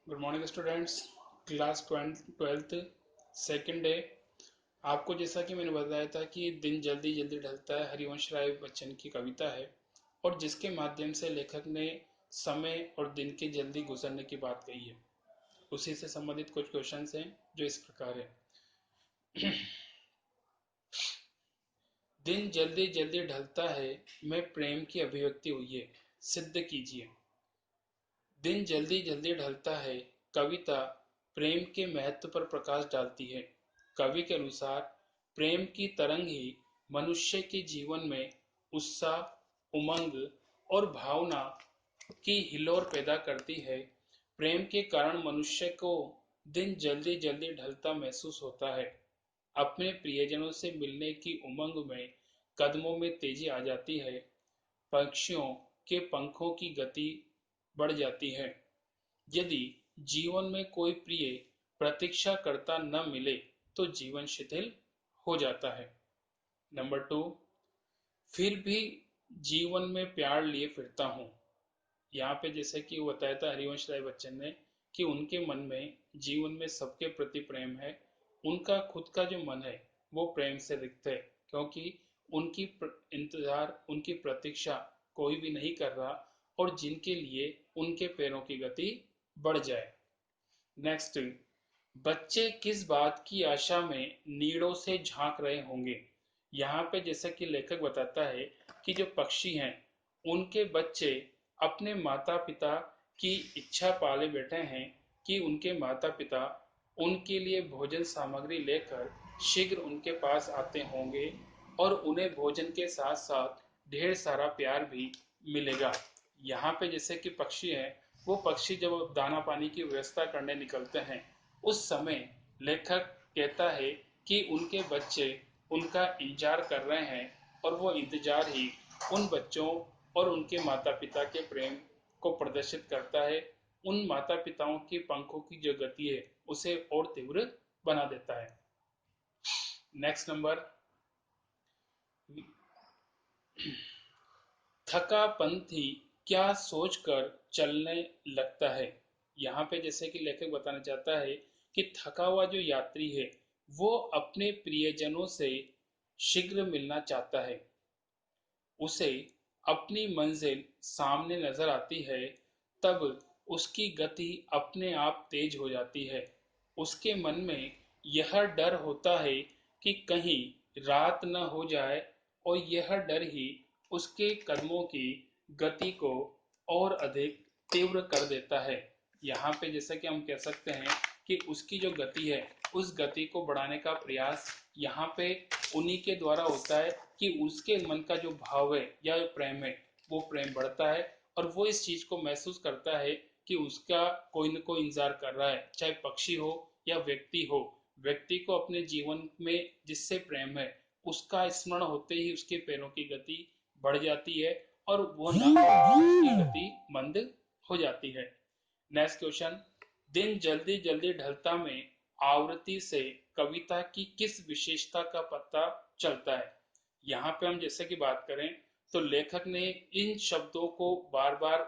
Good morning students. Class twelfth second day. आपको जैसा कि मैंने बताया था कि दिन जल्दी जल्दी ढलता है हरिवंश राय बच्चन की कविता है, और जिसके माध्यम से लेखक ने समय और दिन के जल्दी गुजरने की बात कही है। उसी से संबंधित कुछ क्वेश्चंस हैं जो इस प्रकार है। दिन जल्दी जल्दी ढलता है, में प्रेम की अभिव्यक्ति हुई है, सिद्ध कीजिए। दिन जल्दी जल्दी ढलता है कविता प्रेम के महत्व पर प्रकाश डालती है। कवि के अनुसार प्रेम की तरंग ही मनुष्य के जीवन में उत्साह, उमंग और भावना की हिलोर पैदा करती है। प्रेम के कारण मनुष्य को दिन जल्दी जल्दी ढलता महसूस होता है। अपने प्रियजनों से मिलने की उमंग में कदमों में तेजी आ जाती है। पक्षियों के पंखों की गति बढ़ जाती है। यदि जीवन में कोई प्रिय प्रतीक्षा करता न मिले तो जीवन शिथिल हो जाता है। नंबर 2, फिर भी जीवन में प्यार लिए फिरता हूँ। यहाँ पे जैसे कि वो बताया था हरिवंश राय बच्चन ने कि उनके मन में जीवन में सबके प्रति प्रेम है। उनका खुद का जो मन है वो प्रेम से रिक्त है, क्योंकि उनकी इंतजार, उनकी प्रतीक्षा कोई भी नहीं कर रहा, और जिनके लिए उनके पैरों की गति बढ़ जाए। नेक्स्ट, बच्चे किस बात की आशा में नीड़ों से झांक रहे होंगे। यहाँ पे जैसे कि लेखक बताता है कि जो पक्षी हैं उनके बच्चे अपने माता पिता की इच्छा पाले बैठे हैं कि उनके माता पिता उनके लिए भोजन सामग्री लेकर शीघ्र उनके पास आते होंगे, और उन्हें भोजन के साथ साथ ढेर सारा प्यार भी मिलेगा। यहाँ पे जैसे कि पक्षी हैं, वो पक्षी जब दाना पानी की व्यवस्था करने निकलते हैं उस समय लेखक कहता है कि उनके बच्चे उनका इंतजार कर रहे हैं, और वो इंतजार ही उन बच्चों और उनके माता पिता के प्रेम को प्रदर्शित करता है। उन माता पिताओं की पंखों की जो गति है उसे और तीव्र बना देता है। नेक्स्ट नंबर, थका पंथी क्या सोचकर चलने लगता है। यहाँ पे जैसे कि लेखक बताना चाहता है कि थका हुआ जो यात्री है वो अपने प्रियजनों से शीघ्र मिलना चाहता है। उसे अपनी मंजिल सामने नजर आती है, तब उसकी गति अपने आप तेज हो जाती है। उसके मन में यह डर होता है कि कहीं रात न हो जाए, और यह डर ही उसके कदमों की गति को और अधिक तीव्र कर देता है। यहाँ पे जैसा कि हम कह सकते हैं कि उसकी जो गति है उस गति को बढ़ाने का प्रयास यहाँ पे उन्हीं के द्वारा होता है कि उसके मन का जो भाव है या प्रेम है वो प्रेम बढ़ता है, और वो इस चीज को महसूस करता है कि उसका कोई न कोई इंतजार कर रहा है, चाहे पक्षी हो या व्यक्ति हो। व्यक्ति को अपने जीवन में जिससे प्रेम है उसका स्मरण होते ही उसके पैरों की गति बढ़ जाती है, और वो ना की गति मंद हो जाती है। नेक्स्ट क्वेश्चन, दिन जल्दी जल्दी ढलता में आवृत्ति से कविता की किस विशेषता का पता चलता है। यहाँ पे हम जैसे कि बात करें तो लेखक ने इन शब्दों को बार बार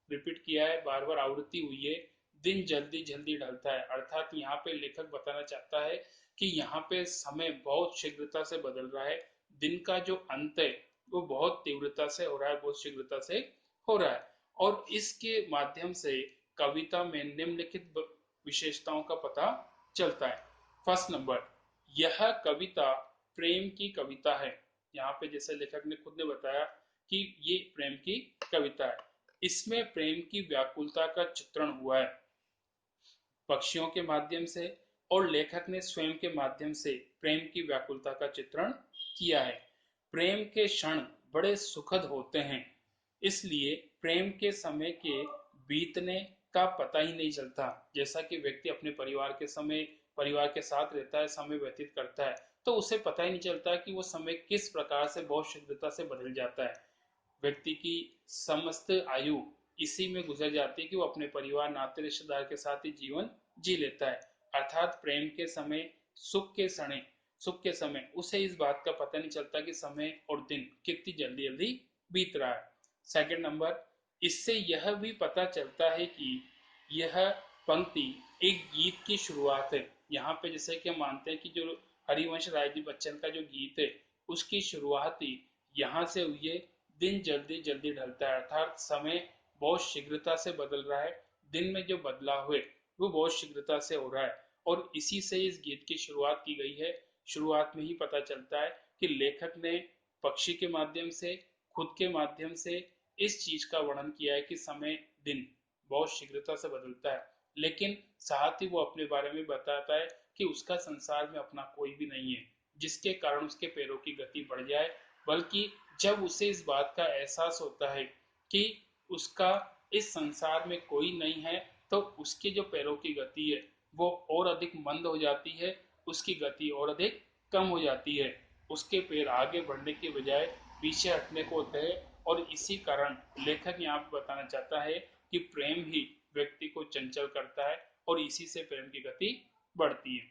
रिपीट किया है, बार बार आवृत्ति हुई है। दिन जल्दी जल्दी ढलता है, अर्थात यहाँ पे लेखक बताना चाहता है कि यहाँ पे समय बहुत शीघ्रता से बदल रहा है। दिन का जो अंत है वो बहुत तीव्रता से हो रहा है, बहुत शीघ्रता से हो रहा है, और इसके माध्यम से कविता में निम्नलिखित विशेषताओं का पता चलता है। फर्स्ट नंबर, यह कविता प्रेम की कविता है। यहाँ पे जैसे लेखक ने खुद ने बताया कि ये प्रेम की कविता है। इसमें प्रेम की व्याकुलता का चित्रण हुआ है पक्षियों के माध्यम से, और लेखक ने स्वयं के माध्यम से प्रेम की व्याकुलता का चित्रण किया है। प्रेम के क्षण बड़े सुखद होते हैं, इसलिए प्रेम के समय के बीतने का पता ही नहीं चलता। जैसा कि व्यक्ति अपने परिवार के समय परिवार के साथ रहता है, समय व्यतीत करता है, तो उसे पता ही नहीं चलता कि वो समय किस प्रकार से बहुत शीघ्रता से बदल जाता है। व्यक्ति की समस्त आयु इसी में गुजर जाती है कि वो अपने परिवार, नाते, रिश्तेदार के साथ ही जीवन जी लेता है। अर्थात प्रेम के समय, सुख के समय उसे इस बात का पता नहीं चलता कि समय और दिन कितनी जल्दी जल्दी बीत रहा है। सेकंड नंबर, इससे यह भी पता चलता है कि यह पंक्ति एक गीत की शुरुआत है। यहाँ पे जैसे कि हम मानते हैं कि जो हरिवंश राय जी बच्चन का जो गीत है उसकी शुरुआत ही यहाँ से हुई है। दिन जल्दी जल्दी ढलता है, अर्थात समय बहुत शीघ्रता से बदल रहा है। दिन में जो बदलाव है वो बहुत शीघ्रता से हो रहा है, और इसी से इस गीत की शुरुआत की गई है। शुरुआत में ही पता चलता है कि लेखक ने पक्षी के माध्यम से, खुद के माध्यम से इस चीज का वर्णन किया है कि समय, दिन बहुत शीघ्रता से बदलता है, लेकिन साथ ही वो अपने बारे में बताता है कि उसका संसार में अपना कोई भी नहीं है जिसके कारण उसके पैरों की गति बढ़ जाए। बल्कि जब उसे इस बात का एहसास होता है कि उसका इस संसार में कोई नहीं है, तो उसके जो पैरों की गति है वो और अधिक मंद हो जाती है, उसकी गति और अधिक कम हो जाती है। उसके पैर आगे बढ़ने के बजाय पीछे हटने को होते हैं। और इसी कारण लेखक यहाँ पे बताना चाहता है कि प्रेम ही व्यक्ति को चंचल करता है, और इसी से प्रेम की गति बढ़ती है।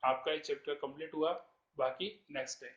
आपका ये चैप्टर कंप्लीट हुआ, बाकी नेक्स्ट है।